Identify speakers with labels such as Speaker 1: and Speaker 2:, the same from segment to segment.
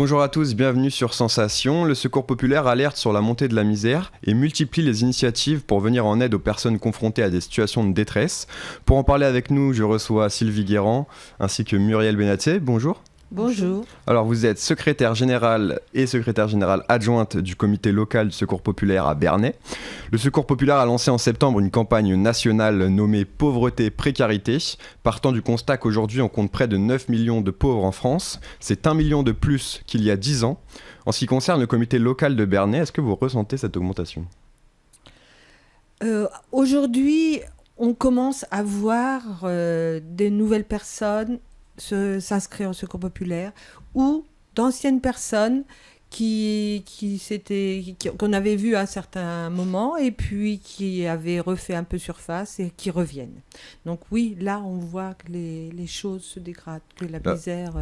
Speaker 1: Bonjour à tous, bienvenue sur Sensation. Le Secours populaire alerte sur la montée de la misère et multiplie les initiatives pour venir en aide aux personnes confrontées à des situations de détresse. Pour en parler avec nous, je reçois Sylvie Guérand ainsi que Muriel Benatier. Bonjour.
Speaker 2: Bonjour.
Speaker 1: Alors vous êtes secrétaire générale et secrétaire générale adjointe du comité local du Secours populaire à Bernay. Le Secours populaire a lancé en septembre une campagne nationale nommée Pauvreté, Précarité, partant du constat qu'aujourd'hui on compte près de 9 millions de pauvres en France. C'est 1 million de plus qu'il y a 10 ans. En ce qui concerne le comité local de Bernay, est-ce que vous ressentez cette augmentation ?
Speaker 2: Aujourd'hui, on commence à voir des nouvelles personnes s'inscrire au Secours populaire ou d'anciennes personnes qu'on avait vues à un certain moment et puis qui avaient refait un peu surface et qui reviennent. Donc oui, là on voit que les choses se dégradent, que la misère...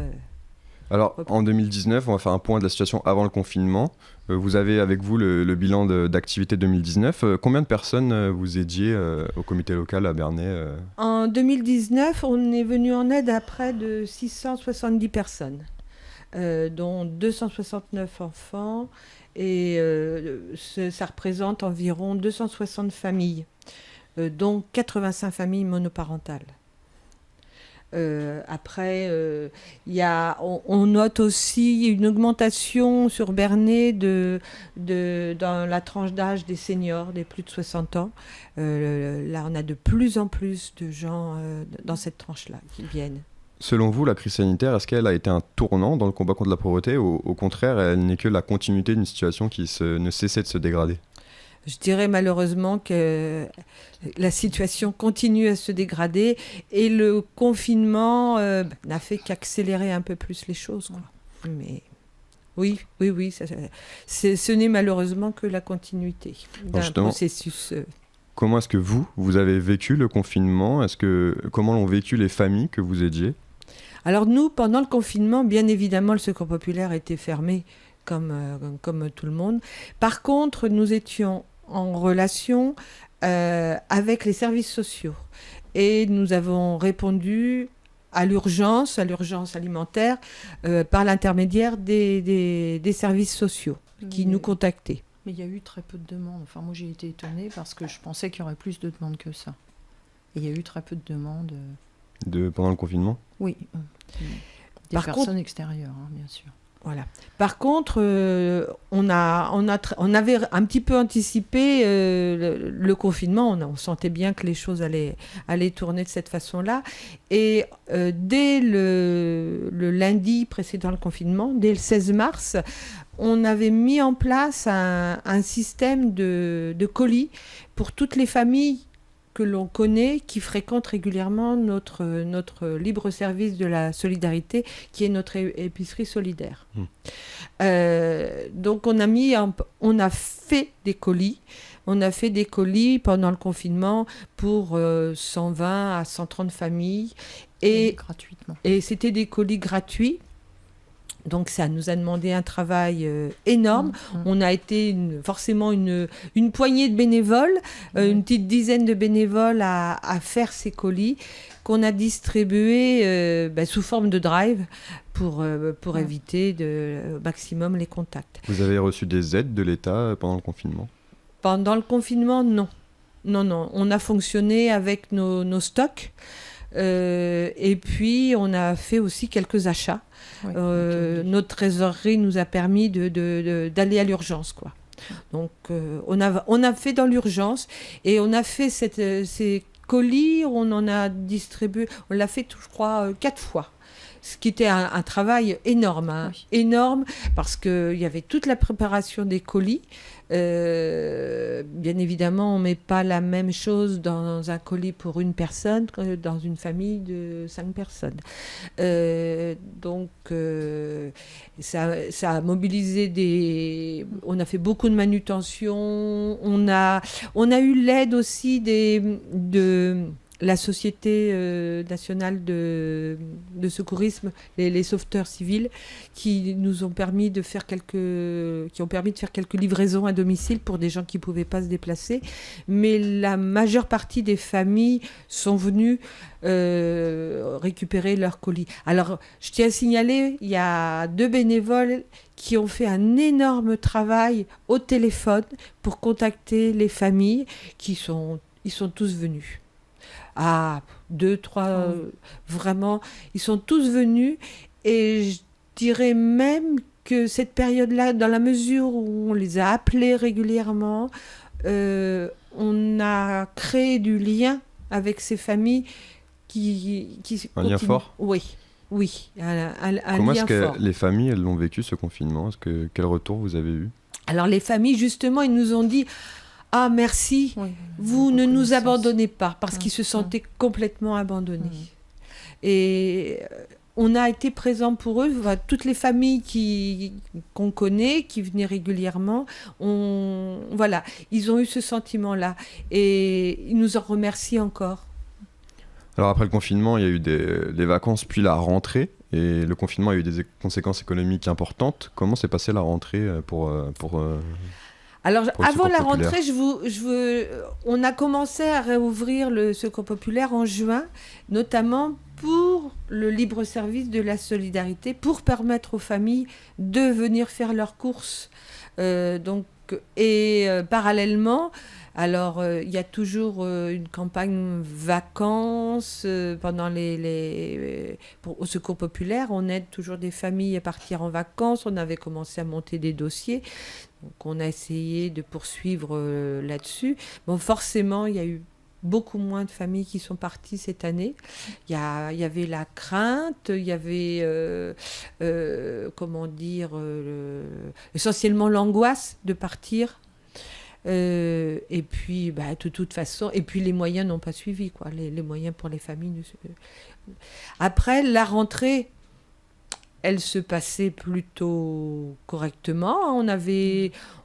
Speaker 1: Alors en 2019, on va faire un point de la situation avant le confinement. Vous avez avec vous le bilan d'activité 2019. Combien de personnes vous aidiez au comité local à Bernay
Speaker 2: En 2019, on est venu en aide à près de 670 personnes, dont 269 enfants, et ça représente environ 260 familles, dont 85 familles monoparentales. Après, on note aussi une augmentation sur Bernay dans la tranche d'âge des seniors, des plus de 60 ans. Là, on a de plus en plus de gens dans cette tranche-là qui viennent.
Speaker 1: Selon vous, la crise sanitaire, est-ce qu'elle a été un tournant dans le combat contre la pauvreté ou au contraire, elle n'est que la continuité d'une situation qui ne cessait de se dégrader ?
Speaker 2: Je dirais malheureusement que la situation continue à se dégrader et le confinement n'a fait qu'accélérer un peu plus les choses, quoi. Mais oui, ce n'est malheureusement que la continuité d'un processus.
Speaker 1: Comment est-ce que vous avez vécu le confinement ? Comment l'ont vécu les familles que vous aidiez ?
Speaker 2: Alors nous, pendant le confinement, bien évidemment, le Secours populaire était fermé comme tout le monde. Par contre, nous étions en relation avec les services sociaux. Et nous avons répondu à l'urgence alimentaire, par l'intermédiaire des services sociaux qui nous contactaient.
Speaker 3: Mais il y a eu très peu de demandes. Enfin, moi, j'ai été étonnée parce que je pensais qu'il y aurait plus de demandes que ça. Et il y a eu très peu de demandes.
Speaker 1: Pendant le confinement ?
Speaker 3: Oui. Des personnes extérieures, hein, bien sûr.
Speaker 2: Voilà. Par contre, on avait un petit peu anticipé le confinement. On sentait bien que les choses allaient tourner de cette façon-là. Et dès le lundi précédent le confinement, dès le 16 mars, on avait mis en place un système de colis pour toutes les familles que l'on connaît, qui fréquentent régulièrement notre libre service de la solidarité, qui est notre épicerie solidaire. Donc on a fait des colis. On a fait des colis pendant le confinement pour 120 à 130 familles. Et
Speaker 3: gratuitement.
Speaker 2: Et c'était des colis gratuits. Donc ça nous a demandé un travail énorme. On a été forcément une poignée de bénévoles, une petite dizaine de bénévoles à faire ces colis qu'on a distribués sous forme de drive pour éviter au maximum les contacts.
Speaker 1: Vous avez reçu des aides de l'État pendant le confinement ?
Speaker 2: Pendant le confinement, non. Non. On a fonctionné avec nos stocks. Et puis on a fait aussi quelques achats. Oui, notre trésorerie nous a permis d'aller à l'urgence, quoi. Donc on a fait dans l'urgence et on a fait ces colis, on en a distribué, on l'a fait je crois 4 fois. Ce qui était un travail énorme, oui. Énorme, parce qu'il y avait toute la préparation des colis. Bien évidemment, on ne met pas la même chose dans un colis pour une personne que dans une famille de 5 personnes. Donc, ça a mobilisé on a fait beaucoup de manutention. On a eu l'aide aussi la Société nationale de secourisme, les sauveteurs civils, qui nous ont permis de faire quelques livraisons à domicile pour des gens qui ne pouvaient pas se déplacer. Mais la majeure partie des familles sont venues récupérer leurs colis. Alors, je tiens à signaler, il y a 2 bénévoles qui ont fait un énorme travail au téléphone pour contacter les familles ils sont tous venus. 2, 3, vraiment, ils sont tous venus, et je dirais même que cette période-là, dans la mesure où on les a appelés régulièrement, on a créé du lien avec ces familles qui
Speaker 1: un lien fort.
Speaker 2: Oui, un
Speaker 1: Comment
Speaker 2: lien
Speaker 1: est-ce que
Speaker 2: fort.
Speaker 1: les familles elles l'ont vécu ce confinement? Quel retour vous avez eu?
Speaker 2: Alors les familles, justement, ils nous ont dit: ah, merci, vous ne nous abandonnez pas, parce qu'ils se sentaient complètement abandonnés. Et on a été présents pour eux, toutes les familles qu'on connaît, qui venaient régulièrement, voilà, ils ont eu ce sentiment-là, et ils nous en remercient encore.
Speaker 1: Alors après le confinement, il y a eu des vacances puis la rentrée, et le confinement a eu des conséquences économiques importantes. Comment s'est passée la rentrée
Speaker 2: Alors,
Speaker 1: pour le
Speaker 2: avant
Speaker 1: Secours
Speaker 2: la
Speaker 1: populaire?
Speaker 2: rentrée, on a commencé à réouvrir le Secours populaire en juin, notamment pour le libre service de la solidarité, pour permettre aux familles de venir faire leurs courses. Parallèlement, alors il y a toujours une campagne vacances pendant au Secours populaire. On aide toujours des familles à partir en vacances. On avait commencé à monter des dossiers. Donc on a essayé de poursuivre là-dessus. Bon, forcément, il y a eu beaucoup moins de familles qui sont parties cette année. Il y avait la crainte, il y avait, essentiellement l'angoisse de partir. Et puis, de toute façon, et puis les moyens n'ont pas suivi, quoi. Les moyens pour les familles. Après, la rentrée, elle se passait plutôt correctement.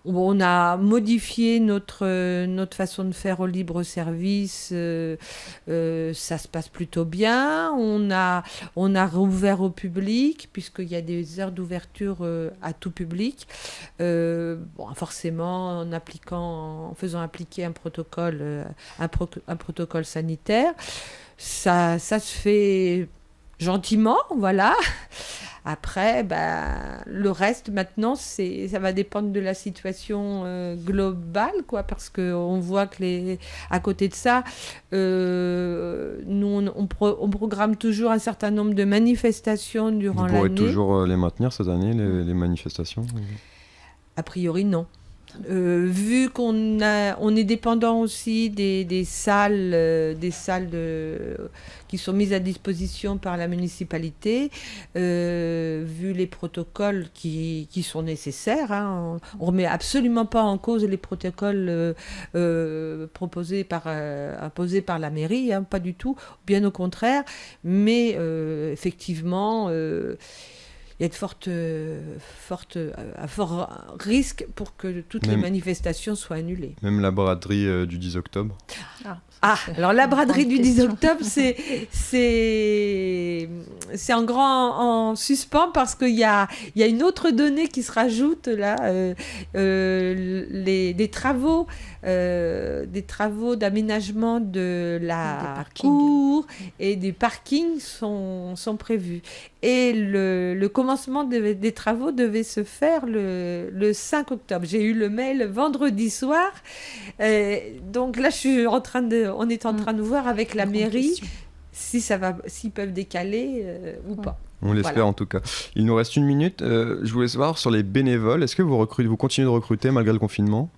Speaker 2: On a modifié notre façon de faire au libre service. Ça se passe plutôt bien. On a rouvert au public, puisqu'il y a des heures d'ouverture à tout public. Forcément, en faisant appliquer un protocole sanitaire. Ça se fait gentiment, voilà. Après, le reste, maintenant, ça va dépendre de la situation globale, quoi, parce qu'on voit que à côté de ça, nous, on programme toujours un certain nombre de manifestations durant l'année.
Speaker 1: Vous pourrez toujours les maintenir cette année, les manifestations?
Speaker 2: A priori, non. Vu qu'on est dépendant aussi des salles, qui sont mises à disposition par la municipalité, vu les protocoles qui sont nécessaires, on ne remet absolument pas en cause les protocoles imposés par la mairie, pas du tout, bien au contraire, mais effectivement... il y a un fort risque pour que toutes les manifestations soient annulées.
Speaker 1: Même la braderie du 10 octobre.
Speaker 2: Alors la braderie du 10 octobre, c'est en suspens, parce qu'il y a une autre donnée qui se rajoute là, des travaux d'aménagement de la cour et des parkings sont prévus. Et le commencement des travaux devait se faire le 5 octobre. J'ai eu le mail vendredi soir. Donc là, on est en train de voir avec la mairie s'ils peuvent décaler ou pas.
Speaker 1: On l'espère en tout cas. Il nous reste 1 minute. Je voulais savoir sur les bénévoles. Est-ce que vous continuez de recruter malgré le confinement?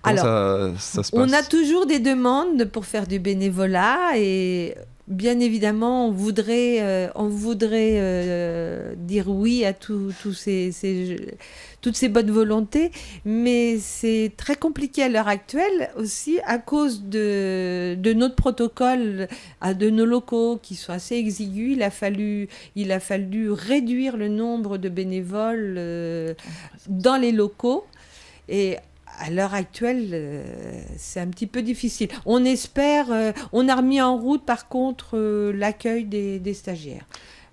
Speaker 2: Alors,
Speaker 1: ça se passe?
Speaker 2: On a toujours des demandes pour faire du bénévolat, et bien évidemment, on voudrait dire oui à toutes ces bonnes volontés, mais c'est très compliqué à l'heure actuelle aussi à cause de notre protocole, de nos locaux qui sont assez exigus. Il a fallu réduire le nombre de bénévoles dans les locaux, et à l'heure actuelle, c'est un petit peu difficile. On espère, on a remis en route par contre l'accueil des stagiaires.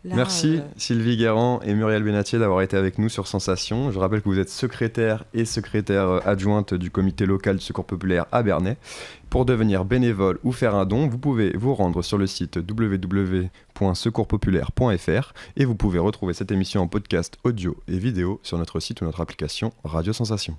Speaker 2: Là,
Speaker 1: Merci Sylvie Guérand et Muriel Benatier d'avoir été avec nous sur Sensation. Je rappelle que vous êtes secrétaire adjointe du comité local du secours populaire à Bernay. Pour devenir bénévole ou faire un don, vous pouvez vous rendre sur le site www.secourspopulaire.fr et vous pouvez retrouver cette émission en podcast audio et vidéo sur notre site ou notre application Radio Sensation.